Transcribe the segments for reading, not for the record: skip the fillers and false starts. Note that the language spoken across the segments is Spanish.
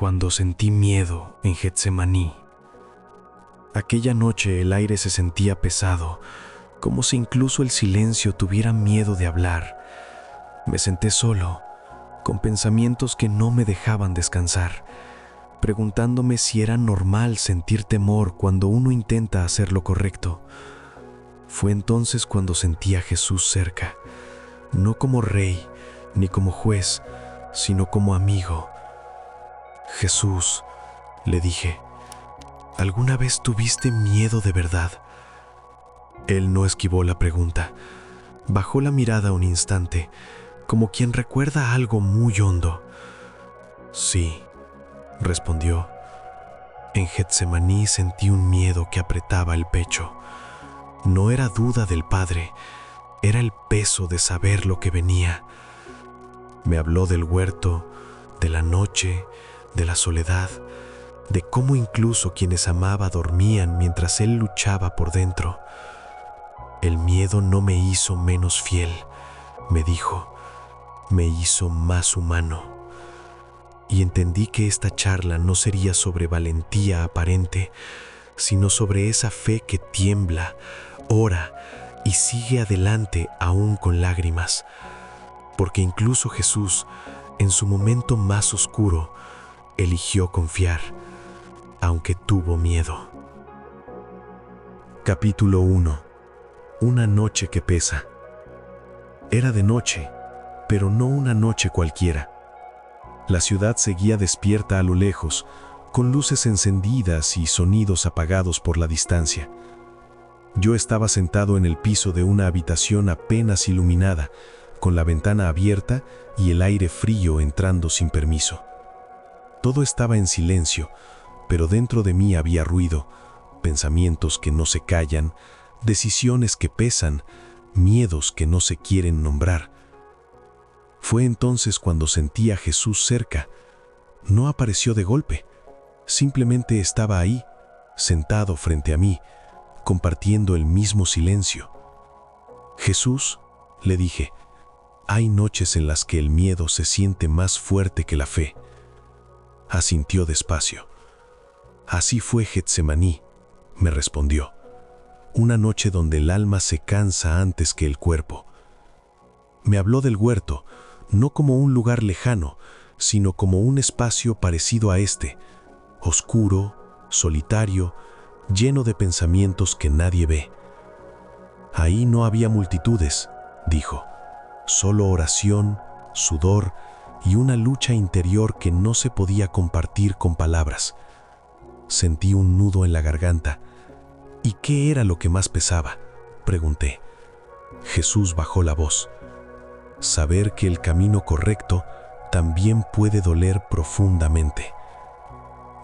cuando sentí miedo en Getsemaní. Aquella noche el aire se sentía pesado, como si incluso el silencio tuviera miedo de hablar. Me senté solo, con pensamientos que no me dejaban descansar, preguntándome si era normal sentir temor cuando uno intenta hacer lo correcto. Fue entonces cuando sentí a Jesús cerca, no como rey ni como juez, sino como amigo. Jesús, le dije, ¿alguna vez tuviste miedo de verdad? Él no esquivó la pregunta. Bajó la mirada un instante, como quien recuerda algo muy hondo. Sí, respondió. En Getsemaní sentí un miedo que apretaba el pecho. No era duda del Padre, era el peso de saber lo que venía. Me habló del huerto, de la noche, de la soledad, de cómo incluso quienes amaba dormían mientras él luchaba por dentro. El miedo no me hizo menos fiel, me dijo, me hizo más humano. Y entendí que esta charla no sería sobre valentía aparente, sino sobre esa fe que tiembla, ora y sigue adelante aún con lágrimas. Porque incluso Jesús, en su momento más oscuro, eligió confiar, aunque tuvo miedo. Capítulo 1. Una noche que pesa. Era de noche, pero no una noche cualquiera. La ciudad seguía despierta a lo lejos, con luces encendidas y sonidos apagados por la distancia. Yo estaba sentado en el piso de una habitación apenas iluminada, con la ventana abierta y el aire frío entrando sin permiso. Todo estaba en silencio, pero dentro de mí había ruido, pensamientos que no se callan, decisiones que pesan, miedos que no se quieren nombrar. Fue entonces cuando sentí a Jesús cerca. No apareció de golpe, simplemente estaba ahí, sentado frente a mí, compartiendo el mismo silencio. Jesús, le dije, hay noches en las que el miedo se siente más fuerte que la fe. Asintió despacio. Así fue Getsemaní, me respondió. Una noche donde el alma se cansa antes que el cuerpo. Me habló del huerto, no como un lugar lejano, sino como un espacio parecido a este, oscuro, solitario, lleno de pensamientos que nadie ve. Ahí no había multitudes, dijo, solo oración, sudor y una lucha interior que no se podía compartir con palabras. Sentí un nudo en la garganta. ¿Y qué era lo que más pesaba?, pregunté. Jesús bajó la voz. Saber que el camino correcto también puede doler profundamente.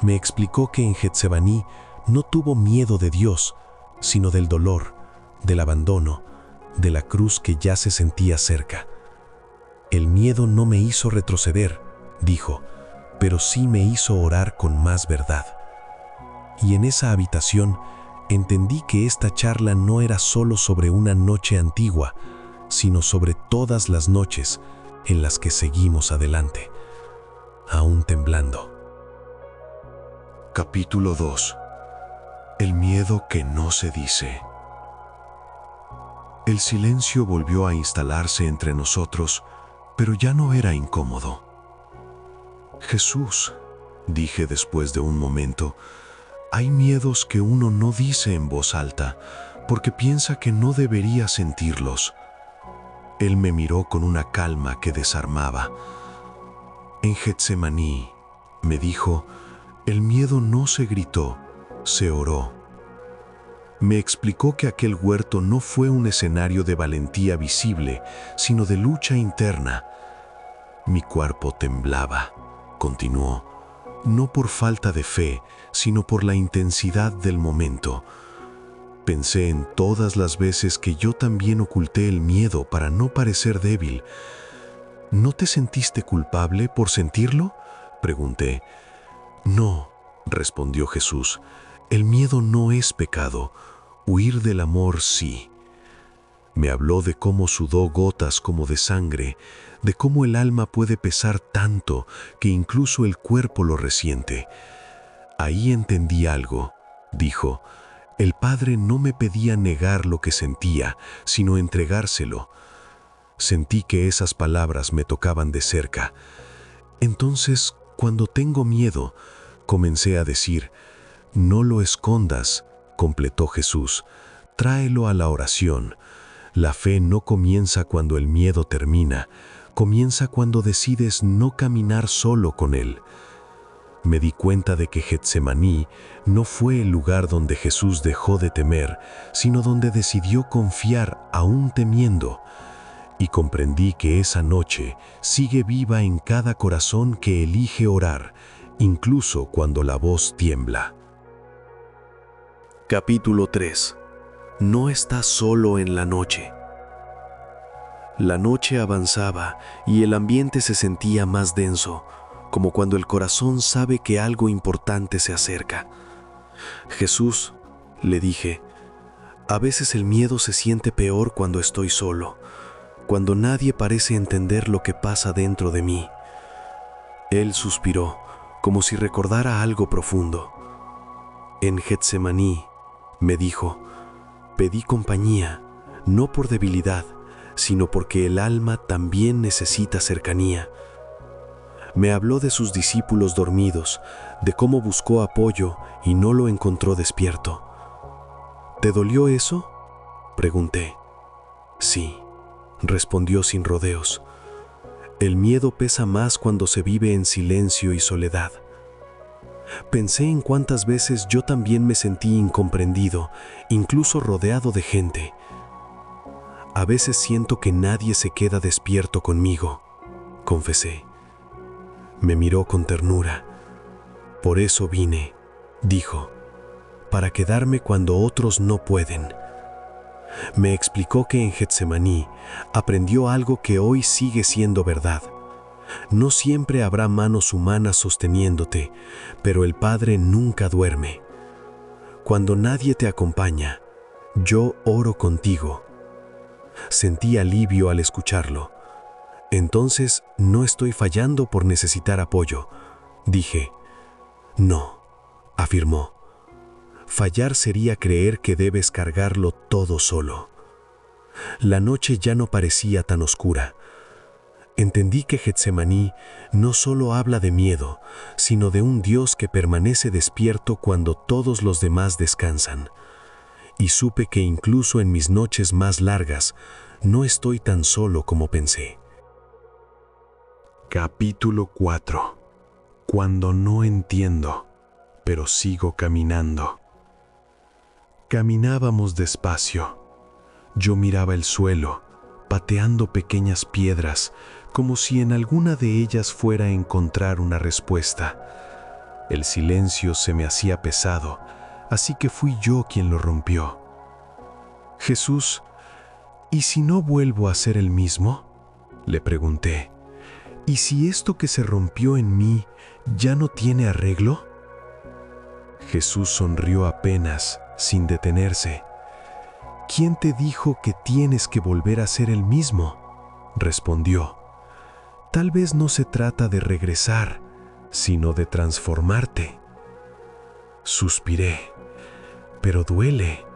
Me explicó que en Getsemaní no tuvo miedo de Dios, sino del dolor, del abandono, de la cruz que ya se sentía cerca. El miedo no me hizo retroceder, dijo, pero sí me hizo orar con más verdad. Y en esa habitación entendí que esta charla no era solo sobre una noche antigua, sino sobre todas las noches en las que seguimos adelante, aún temblando. Capítulo 2. El miedo que no se dice. El silencio volvió a instalarse entre nosotros, pero ya no era incómodo. Jesús, dije después de un momento, hay miedos que uno no dice en voz alta, porque piensa que no debería sentirlos. Él me miró con una calma que desarmaba. En Getsemaní, me dijo, el miedo no se gritó, se oró. Me explicó que aquel huerto no fue un escenario de valentía visible, sino de lucha interna. Mi cuerpo temblaba, continuó, no por falta de fe, sino por la intensidad del momento. Pensé en todas las veces que yo también oculté el miedo para no parecer débil. ¿No te sentiste culpable por sentirlo?, pregunté. No, respondió Jesús, el miedo no es pecado, huir del amor sí. Me habló de cómo sudó gotas como de sangre, de cómo el alma puede pesar tanto que incluso el cuerpo lo resiente. Ahí entendí algo, dijo. El Padre no me pedía negar lo que sentía, sino entregárselo. Sentí que esas palabras me tocaban de cerca. Entonces, cuando tengo miedo, comencé a decir, no lo escondas, completó Jesús, tráelo a la oración. La fe no comienza cuando el miedo termina, comienza cuando decides no caminar solo con él. Me di cuenta de que Getsemaní no fue el lugar donde Jesús dejó de temer, sino donde decidió confiar aún temiendo. Y comprendí que esa noche sigue viva en cada corazón que elige orar, incluso cuando la voz tiembla. Capítulo 3. No estás solo en la noche. La noche avanzaba y el ambiente se sentía más denso, como cuando el corazón sabe que algo importante se acerca. Jesús, le dije, a veces el miedo se siente peor cuando estoy solo, cuando nadie parece entender lo que pasa dentro de mí. Él suspiró, como si recordara algo profundo. En Getsemaní, me dijo, pedí compañía, no por debilidad, sino porque el alma también necesita cercanía. Me habló de sus discípulos dormidos, de cómo buscó apoyo y no lo encontró despierto. ¿Te dolió eso?, pregunté. Sí, respondió sin rodeos. El miedo pesa más cuando se vive en silencio y soledad. Pensé en cuántas veces yo también me sentí incomprendido, incluso rodeado de gente. A veces siento que nadie se queda despierto conmigo, confesé. Me miró con ternura. Por eso vine, dijo, para quedarme cuando otros no pueden. Me explicó que en Getsemaní aprendió algo que hoy sigue siendo verdad. No siempre habrá manos humanas sosteniéndote, pero el Padre nunca duerme. Cuando nadie te acompaña, yo oro contigo. Sentí alivio al escucharlo. Entonces no estoy fallando por necesitar apoyo, dije. No, afirmó. Fallar sería creer que debes cargarlo todo solo. La noche ya no parecía tan oscura. Entendí que Getsemaní no solo habla de miedo, sino de un Dios que permanece despierto cuando todos los demás descansan. Y supe que incluso en mis noches más largas, no estoy tan solo como pensé. Capítulo 4. Cuando no entiendo, pero sigo caminando. Caminábamos despacio. Yo miraba el suelo, pateando pequeñas piedras, como si en alguna de ellas fuera a encontrar una respuesta. El silencio se me hacía pesado, así que fui yo quien lo rompió. Jesús, ¿y si no vuelvo a ser el mismo?, le pregunté. ¿Y si esto que se rompió en mí ya no tiene arreglo? Jesús sonrió apenas, sin detenerse. ¿Quién te dijo que tienes que volver a ser el mismo?, respondió. Tal vez no se trata de regresar, sino de transformarte. Suspiré, pero duele.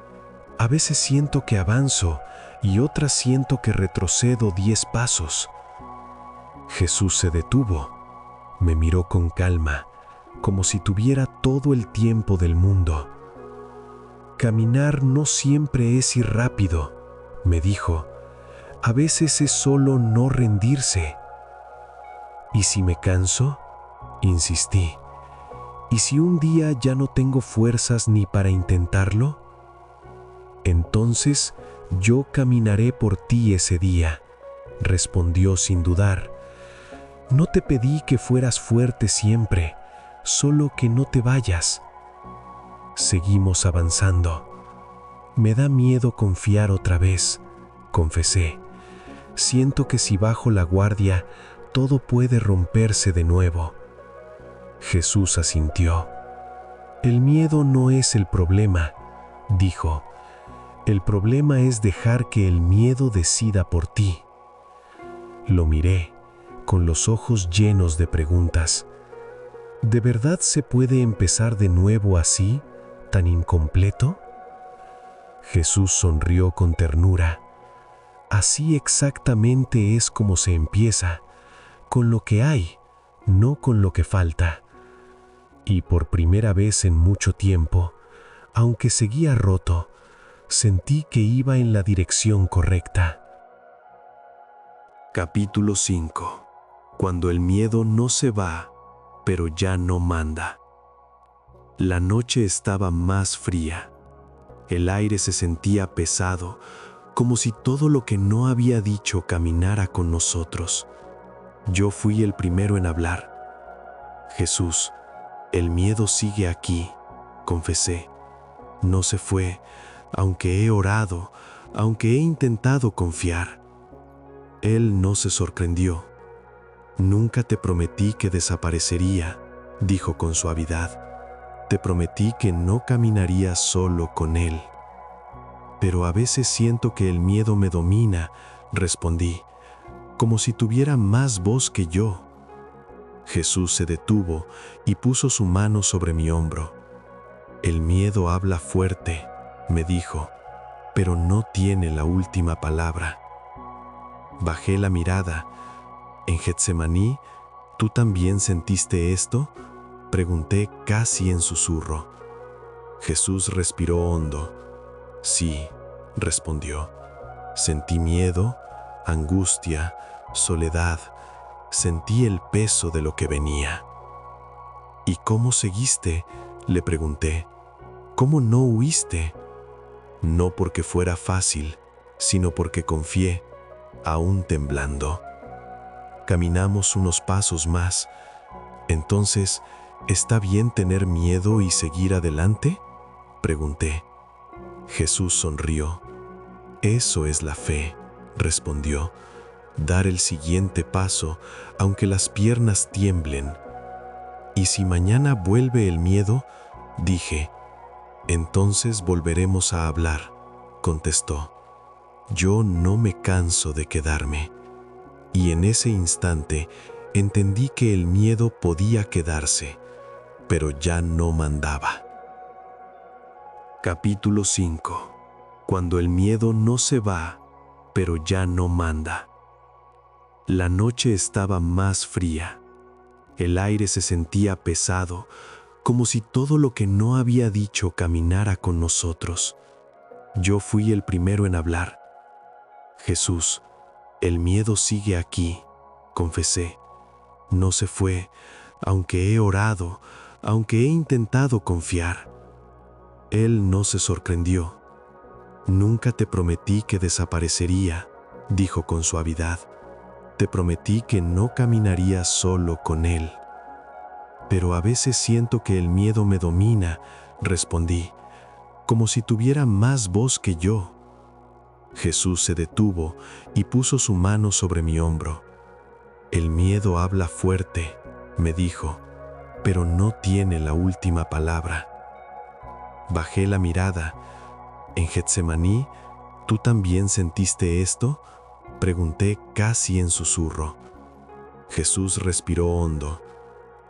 A veces siento que avanzo y otras siento que retrocedo 10 pasos. Jesús se detuvo, me miró con calma, como si tuviera todo el tiempo del mundo. Caminar no siempre es ir rápido, me dijo. A veces es solo no rendirse. ¿Y si me canso?, insistí. ¿Y si un día ya no tengo fuerzas ni para intentarlo? Entonces yo caminaré por ti ese día, respondió sin dudar. No te pedí que fueras fuerte siempre, solo que no te vayas. Seguimos avanzando. Me da miedo confiar otra vez, confesé. Siento que si bajo la guardia, todo puede romperse de nuevo. Jesús asintió. El miedo no es el problema, dijo. El problema es dejar que el miedo decida por ti. Lo miré, con los ojos llenos de preguntas. ¿De verdad se puede empezar de nuevo así, tan incompleto? Jesús sonrió con ternura. Así exactamente es como se empieza, con lo que hay, no con lo que falta. Y por primera vez en mucho tiempo, aunque seguía roto, sentí que iba en la dirección correcta. Capítulo 5. Cuando el miedo no se va, pero ya no manda. La noche estaba más fría. El aire se sentía pesado, como si todo lo que no había dicho caminara con nosotros. Yo fui el primero en hablar. Jesús, el miedo sigue aquí, confesé. No se fue, aunque he orado, aunque he intentado confiar. Él no se sorprendió. Nunca te prometí que desaparecería, dijo con suavidad. Te prometí que no caminaría solo con él. Pero a veces siento que el miedo me domina, respondí, como si tuviera más voz que yo. Jesús se detuvo y puso su mano sobre mi hombro. El miedo habla fuerte, me dijo, pero no tiene la última palabra. Bajé la mirada. ¿En Getsemaní, tú también sentiste esto?, pregunté casi en susurro. Jesús respiró hondo. Sí, respondió. Sentí miedo, angustia, soledad. Sentí el peso de lo que venía. ¿Y cómo seguiste?, le pregunté. ¿Cómo no huiste? No porque fuera fácil, sino porque confié, aún temblando. Caminamos unos pasos más. Entonces, ¿está bien tener miedo y seguir adelante?, pregunté. Jesús sonrió. Eso es la fe, respondió. Dar el siguiente paso, aunque las piernas tiemblen. ¿Y si mañana vuelve el miedo?, dije. Entonces volveremos a hablar, contestó. Yo no me canso de quedarme. Y en ese instante entendí que el miedo podía quedarse, pero ya no mandaba. Capítulo 5. Cuando el miedo no se va, pero ya no manda. La noche estaba más fría. El aire se sentía pesado, como si todo lo que no había dicho caminara con nosotros. Yo fui el primero en hablar. Jesús, el miedo sigue aquí, confesé. No se fue, aunque he orado, aunque he intentado confiar. Él no se sorprendió. Nunca te prometí que desaparecería, dijo con suavidad. Te prometí que no caminaría solo con él. Pero a veces siento que el miedo me domina, respondí, como si tuviera más voz que yo. Jesús se detuvo y puso su mano sobre mi hombro. El miedo habla fuerte, me dijo, pero no tiene la última palabra. Bajé la mirada. ¿En Getsemaní, tú también sentiste esto?, pregunté casi en susurro. Jesús respiró hondo.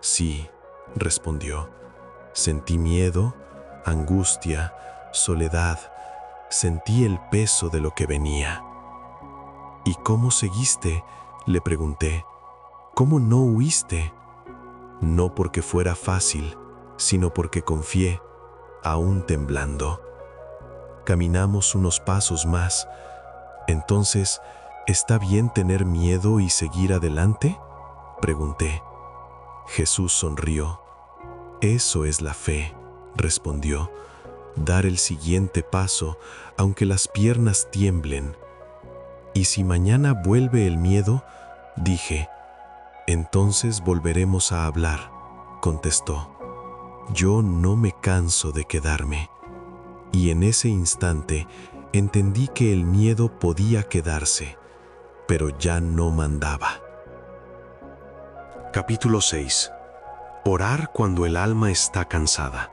Sí, respondió. Sentí miedo, angustia, soledad. Sentí el peso de lo que venía. ¿Y cómo seguiste?, le pregunté. ¿Cómo no huiste? No porque fuera fácil, sino porque confié, aún temblando. Caminamos unos pasos más. Entonces, ¿está bien tener miedo y seguir adelante?, pregunté. Jesús sonrió. Eso es la fe, respondió. Dar el siguiente paso, aunque las piernas tiemblen. ¿Y si mañana vuelve el miedo?, dije. Entonces volveremos a hablar, contestó. Yo no me canso de quedarme. Y en ese instante entendí que el miedo podía quedarse, pero ya no mandaba. Capítulo 6. Orar cuando el alma está cansada.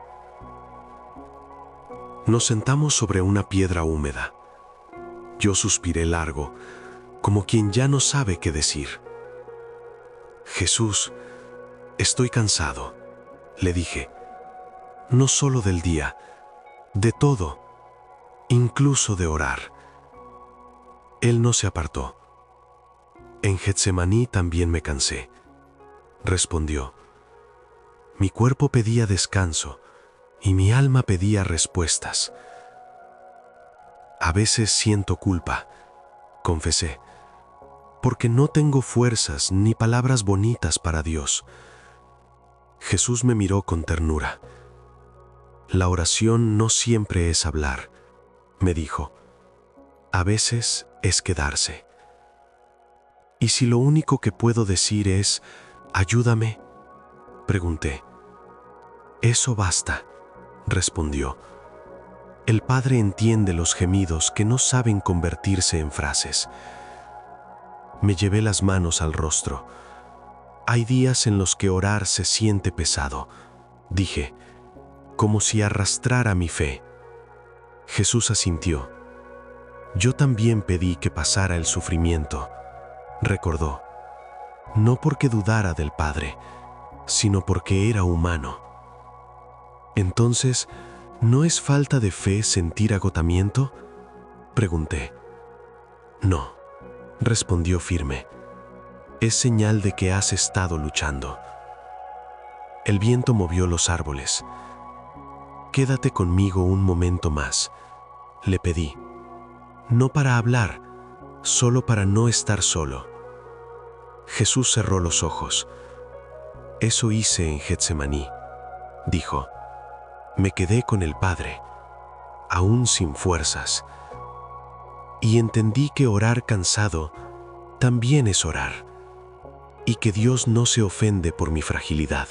Nos sentamos sobre una piedra húmeda. Yo suspiré largo, como quien ya no sabe qué decir. Jesús, estoy cansado, le dije. No solo del día, de todo, incluso de orar. Él no se apartó. En Getsemaní también me cansé, respondió. Mi cuerpo pedía descanso y mi alma pedía respuestas. A veces siento culpa, confesé, porque no tengo fuerzas ni palabras bonitas para Dios. Jesús me miró con ternura. La oración no siempre es hablar, me dijo. A veces es quedarse. ¿Y si lo único que puedo decir es, ayúdame?, pregunté. Eso basta, respondió. El Padre entiende los gemidos que no saben convertirse en frases. Me llevé las manos al rostro. Hay días en los que orar se siente pesado, dije, como si arrastrara mi fe. Jesús asintió. Yo también pedí que pasara el sufrimiento, recordó, no porque dudara del Padre, sino porque era humano. Entonces, ¿no es falta de fe sentir agotamiento?, pregunté. No, respondió firme. Es señal de que has estado luchando. El viento movió los árboles. Quédate conmigo un momento más, le pedí. No para hablar, solo para no estar solo. Jesús cerró los ojos. Eso hice en Getsemaní, dijo. Me quedé con el Padre, aún sin fuerzas. Y entendí que orar cansado también es orar, y que Dios no se ofende por mi fragilidad.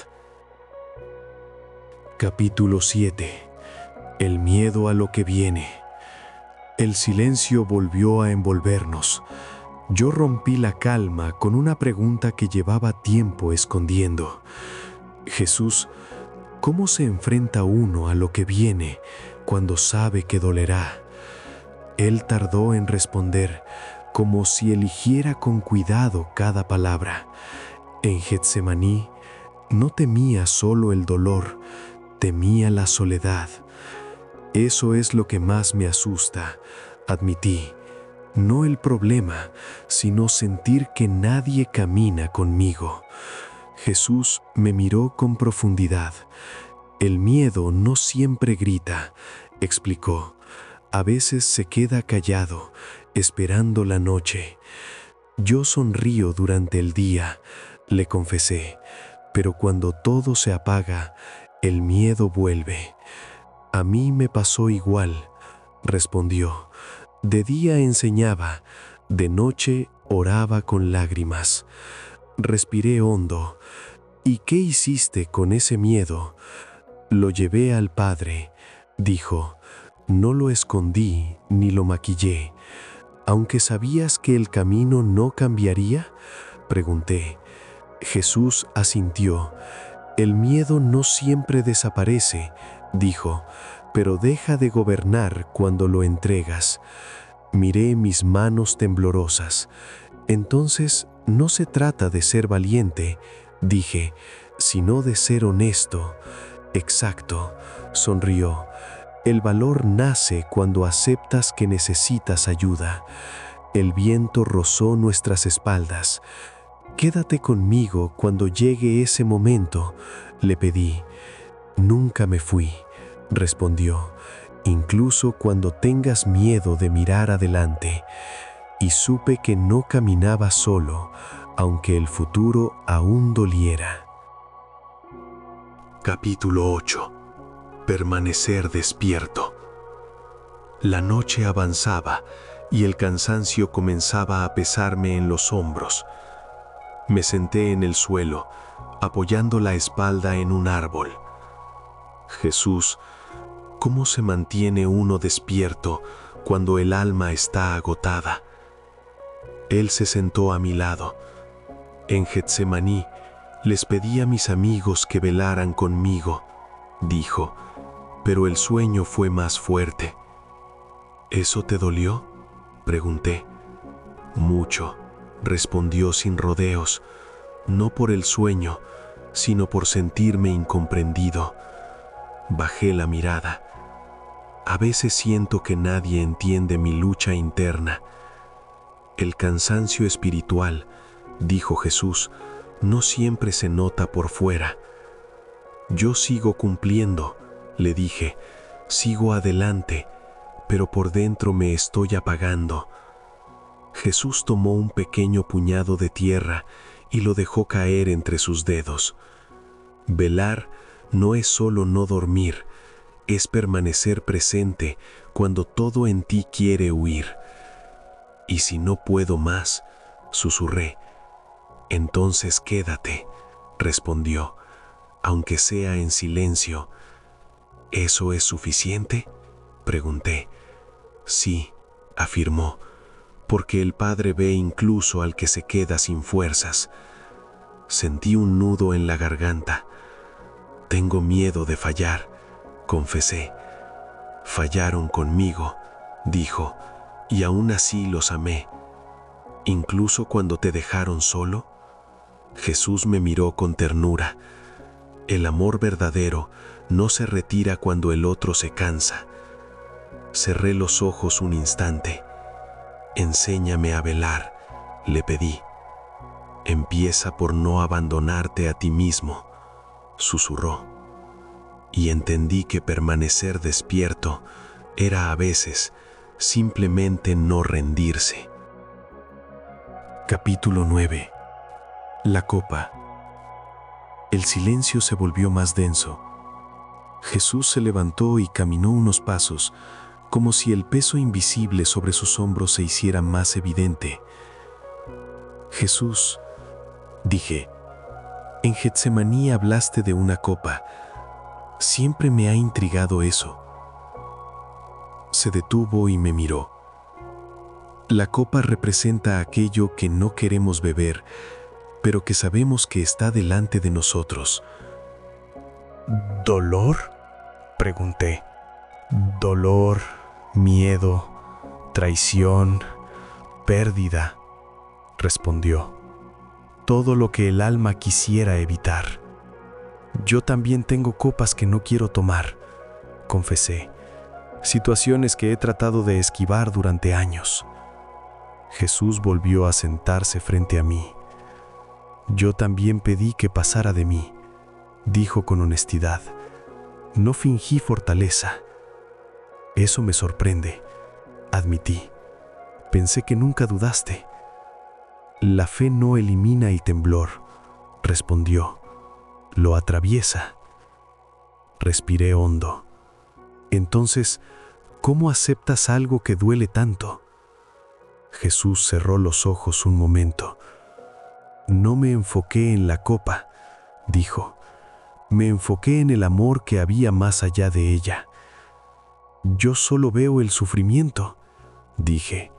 Capítulo 7. El miedo a lo que viene. El silencio volvió a envolvernos. Yo rompí la calma con una pregunta que llevaba tiempo escondiendo. Jesús, ¿cómo se enfrenta uno a lo que viene cuando sabe que dolerá? Él tardó en responder, como si eligiera con cuidado cada palabra. En Getsemaní no temía solo el dolor, temía la soledad. Eso es lo que más me asusta, admití. No el problema, sino sentir que nadie camina conmigo. Jesús me miró con profundidad. El miedo no siempre grita, explicó. A veces se queda callado, esperando la noche. Yo sonrío durante el día, le confesé, pero cuando todo se apaga, el miedo vuelve. A mí me pasó igual, respondió. De día enseñaba, de noche oraba con lágrimas. Respiré hondo. ¿Y qué hiciste con ese miedo? Lo llevé al Padre, dijo. No lo escondí ni lo maquillé. ¿Aunque sabías que el camino no cambiaría?, pregunté. Jesús asintió. El miedo no siempre desaparece, dijo, pero deja de gobernar cuando lo entregas. Miré mis manos temblorosas. Entonces, no se trata de ser valiente, dije, sino de ser honesto. Exacto, sonrió. El valor nace cuando aceptas que necesitas ayuda. El viento rozó nuestras espaldas. Quédate conmigo cuando llegue ese momento, le pedí. Nunca me fui, respondió, incluso cuando tengas miedo de mirar adelante. Y supe que no caminaba solo, aunque el futuro aún doliera. Capítulo 8. Permanecer despierto. La noche avanzaba y el cansancio comenzaba a pesarme en los hombros. Me senté en el suelo, apoyando la espalda en un árbol. Jesús, ¿cómo se mantiene uno despierto cuando el alma está agotada? Él se sentó a mi lado. En Getsemaní les pedí a mis amigos que velaran conmigo, dijo, pero el sueño fue más fuerte. ¿Eso te dolió?, pregunté. Mucho, respondió sin rodeos, no por el sueño, sino por sentirme incomprendido. Bajé la mirada. A veces siento que nadie entiende mi lucha interna. El cansancio espiritual, dijo Jesús, no siempre se nota por fuera. Yo sigo cumpliendo, le dije, sigo adelante, pero por dentro me estoy apagando. Jesús tomó un pequeño puñado de tierra y lo dejó caer entre sus dedos. Velar no es solo no dormir, es permanecer presente cuando todo en ti quiere huir. Y si no puedo más, susurré. Entonces quédate, respondió, aunque sea en silencio. ¿Eso es suficiente?, pregunté. Sí, afirmó, porque el Padre ve incluso al que se queda sin fuerzas. Sentí un nudo en la garganta. Tengo miedo de fallar, confesé. Fallaron conmigo, dijo, y aún así los amé. ¿Incluso cuando te dejaron solo? Jesús me miró con ternura. El amor verdadero no se retira cuando el otro se cansa. Cerré los ojos un instante. Enséñame a velar, le pedí. Empieza por no abandonarte a ti mismo, susurró. Y entendí que permanecer despierto era a veces simplemente no rendirse. Capítulo 9. La copa. El silencio se volvió más denso. Jesús se levantó y caminó unos pasos, como si el peso invisible sobre sus hombros se hiciera más evidente. Jesús, dije, en Getsemaní hablaste de una copa. Siempre me ha intrigado eso. Se detuvo y me miró. La copa representa aquello que no queremos beber, pero que sabemos que está delante de nosotros. ¿Dolor?, pregunté. Dolor, miedo, traición, pérdida, respondió. Todo lo que el alma quisiera evitar. Yo también tengo copas que no quiero tomar, confesé. Situaciones que he tratado de esquivar durante años. Jesús volvió a sentarse frente a mí. Yo también pedí que pasara de mí, dijo con honestidad. No fingí fortaleza. Eso me sorprende, admití. Pensé que nunca dudaste. La fe no elimina el temblor, respondió. Lo atraviesa. Respiré hondo. Entonces, ¿cómo aceptas algo que duele tanto? Jesús cerró los ojos un momento. No me enfoqué en la copa, dijo. Me enfoqué en el amor que había más allá de ella. Yo solo veo el sufrimiento, dije,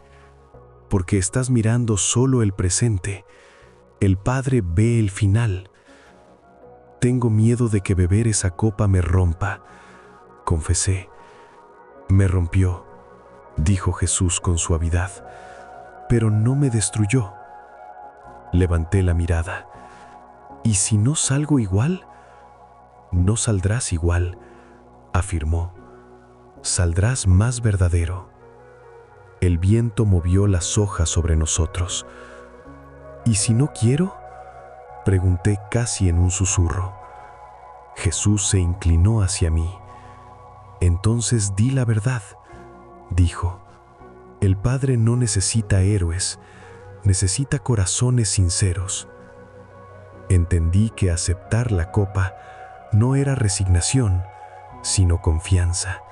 porque estás mirando solo el presente. El Padre ve el final. Tengo miedo de que beber esa copa me rompa, confesé. Me rompió, dijo Jesús con suavidad, pero no me destruyó. Levanté la mirada. ¿Y si no salgo igual? No saldrás igual, afirmó. Saldrás más verdadero. El viento movió las hojas sobre nosotros. ¿Y si no quiero?, pregunté casi en un susurro. Jesús se inclinó hacia mí. Entonces di la verdad, dijo. El Padre no necesita héroes, necesita corazones sinceros. Entendí que aceptar la copa no era resignación, sino confianza,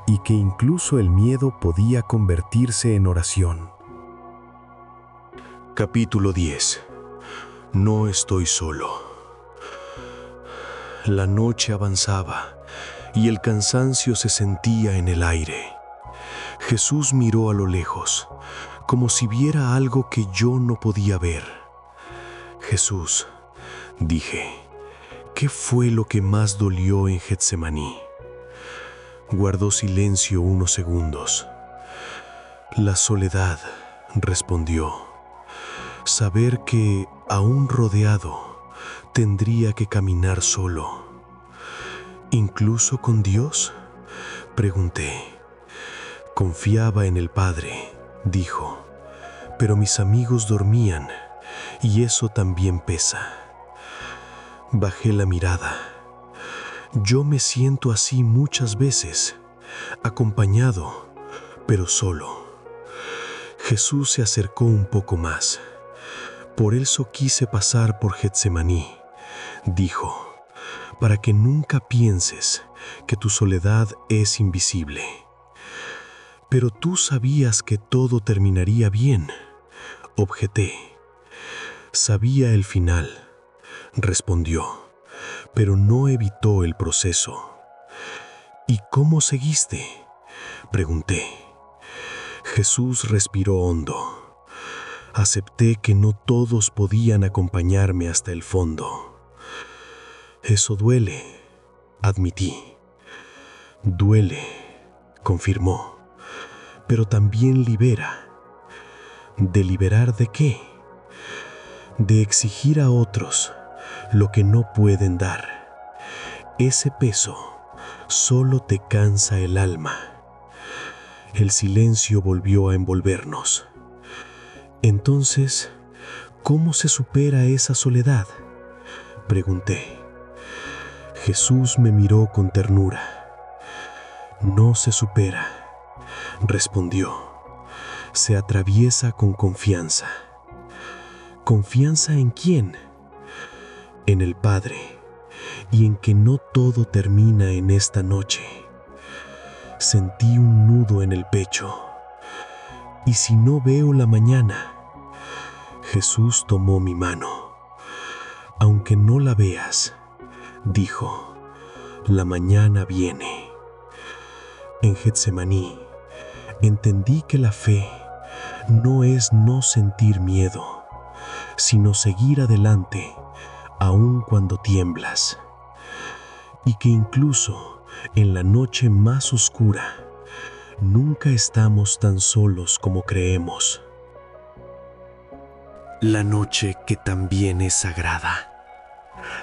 y que incluso el miedo podía convertirse en oración. Capítulo 10. No estoy solo. La noche avanzaba y el cansancio se sentía en el aire. Jesús miró a lo lejos, como si viera algo que yo no podía ver. Jesús, dije, ¿qué fue lo que más dolió en Getsemaní? Guardó silencio unos segundos. La soledad, respondió. Saber que, aún rodeado, tendría que caminar solo. ¿Incluso con Dios? Pregunté. Confiaba en el Padre, dijo, pero mis amigos dormían y eso también pesa. Bajé la mirada. Yo me siento así muchas veces, acompañado, pero solo. Jesús se acercó un poco más. Por eso quise pasar por Getsemaní, dijo, para que nunca pienses que tu soledad es invisible. Pero tú sabías que todo terminaría bien, objeté. Sabía el final, respondió, pero no evitó el proceso. ¿Y cómo seguiste?, pregunté. Jesús respiró hondo. Acepté que no todos podían acompañarme hasta el fondo. Eso duele, admití. Duele, confirmó, pero también libera. ¿De liberar de qué? De exigir a otros lo que no pueden dar. Ese peso solo te cansa el alma. El silencio volvió a envolvernos. Entonces, ¿cómo se supera esa soledad?, pregunté. Jesús me miró con ternura. No se supera, respondió. Se atraviesa con confianza. ¿Confianza en quién? En el Padre, y en que no todo termina en esta noche. Sentí un nudo en el pecho. ¿Y si no veo la mañana? Jesús tomó mi mano. Aunque no la veas, dijo, la mañana viene. En Getsemaní, entendí que la fe no es no sentir miedo, sino seguir adelante, aun cuando tiemblas. Y que incluso en la noche más oscura, nunca estamos tan solos como creemos. La noche que también es sagrada.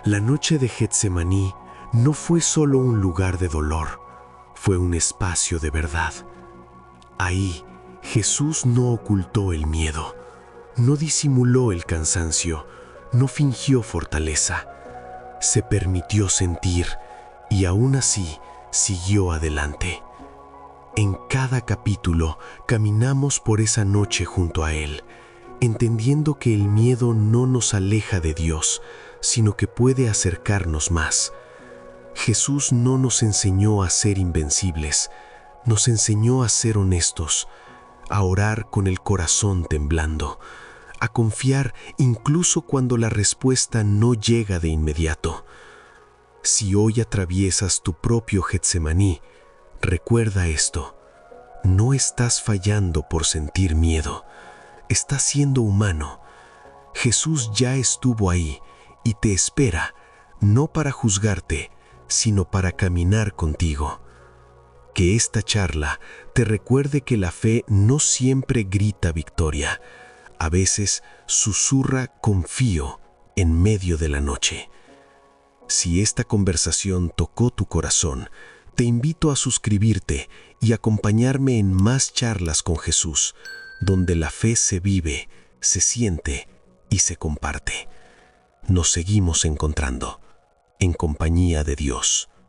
La noche de Getsemaní no fue solo un lugar de dolor, fue un espacio de verdad. Ahí, Jesús no ocultó el miedo, no disimuló el cansancio, no fingió fortaleza. Se permitió sentir y aún así siguió adelante. En cada capítulo caminamos por esa noche junto a Él, entendiendo que el miedo no nos aleja de Dios, sino que puede acercarnos más. Jesús no nos enseñó a ser invencibles, nos enseñó a ser honestos, a orar con el corazón temblando, a confiar incluso cuando la respuesta no llega de inmediato. Si hoy atraviesas tu propio Getsemaní, recuerda esto: no estás fallando por sentir miedo, estás siendo humano. Jesús ya estuvo ahí y te espera, no para juzgarte, sino para caminar contigo. Que esta charla te recuerde que la fe no siempre grita victoria, a veces susurra confío en medio de la noche. Si esta conversación tocó tu corazón, te invito a suscribirte y acompañarme en más charlas con Jesús, donde la fe se vive, se siente y se comparte. Nos seguimos encontrando en compañía de Dios.